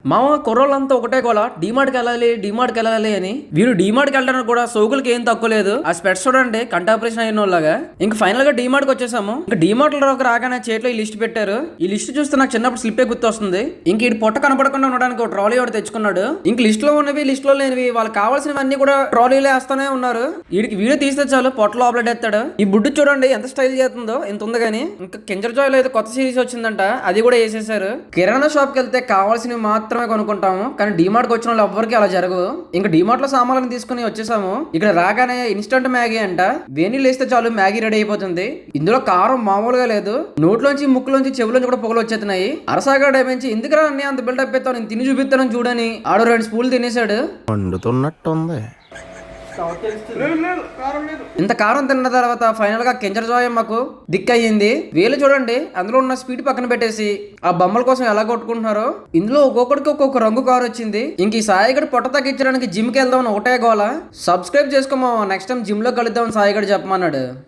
మామ కుర్రోళ్ళంతా ఒకటే గోల డీమార్ట్కి వెళ్ళాలి అని. వీడు డీమార్ట్కి వెళ్ళడానికి కూడా సోకులకి ఏం తక్కువ లేదు. ఆ స్పెట్స్ చూడండి కంట ఆపరేషన్ అయిన వాళ్ళగా. ఇంక ఫైనల్ గా డీమార్ట్కి వచ్చేసాము. ఇంకా డీమార్ట్ లో రాగానే చేతిలో ఈ లిస్ట్ పెట్టారు. ఈ లిస్ట్ చూస్తే నాకు చిన్నప్పుడు స్లిప్పే గుర్తు వస్తుంది. ఇంక ఈ పొట్ట కనపడకుండా ఉండడానికి ఒక ట్రాలీ ఒకటి తెచ్చుకున్నాడు. ఇంక లిస్ట్ లో ఉన్నవి లిస్ట్ లో లేనివి వాళ్ళకి కావాల్సినవన్నీ కూడా ట్రాలీలో వేస్తానే ఉన్నారు. వీడికి వీడియో తీస్తే చాలు పొట్ట లోపల ఎత్తాడు. ఈ బుడ్డు చూడండి ఎంత స్టైల్ చేస్తుందో, ఎంత ఉంది కానీ. ఇంకా కింజర్ జాయ్ లో ఏదో కొత్త సిరీస్ వచ్చిందంట, అది కూడా వేసేసారు. కిరాణా షాప్ కి వెళ్తే కావాల్సినవి మాత్రమే కొనుక్కుంటాము, కానీ డీమార్ట్ వచ్చిన వాళ్ళు ఎవ్వరికి అలా జరగదు. ఇంకా డీమార్ట్ లో సామాన్లను తీసుకుని వచ్చేసాము. ఇక్కడ రాగానే ఇన్స్టంట్ మ్యాగీ అంట, వేణీళ్ళు వేస్తే చాలు మ్యాగీ రెడీ అయిపోతుంది. ఇందులో కారం మామూలుగా లేదు, నోట్లోంచి ముక్కులోంచి చెవులోంచి కూడా పొగలు వచ్చేస్తున్నాయి. అరసాగా డైమెంచి ఎందుకురా అన్నీ అంత బిల్డప్ ఎత్తావు, నేను తిని చూపిస్తాను చూడని ఆడు 2 స్పూన్లు తినేశాడు. వండుతున్నట్టుంది. ఇంత కారం తిన్న తర్వాత ఫైనల్ గా కింజర్ జాయ్ మాకు దిక్కయ్యింది. వీళ్ళు చూడండి అందులో ఉన్న స్పీడ్ పక్కన పెట్టేసి ఆ బొమ్మల కోసం ఎలా కొట్టుకుంటున్నారో. ఇందులో ఒక్కొక్కడికి ఒక్కొక్క రంగు కారు వచ్చింది. ఇంక ఈ సాయిగడు పొట్ట తగ్గించడానికి జిమ్ కి వెళ్దామని ఒకటే గోల. సబ్స్క్రైబ్ చేసుకోమా, నెక్స్ట్ టైం జిమ్ లో కలుద్దామని సాయిగడు చెప్పమన్నాడు.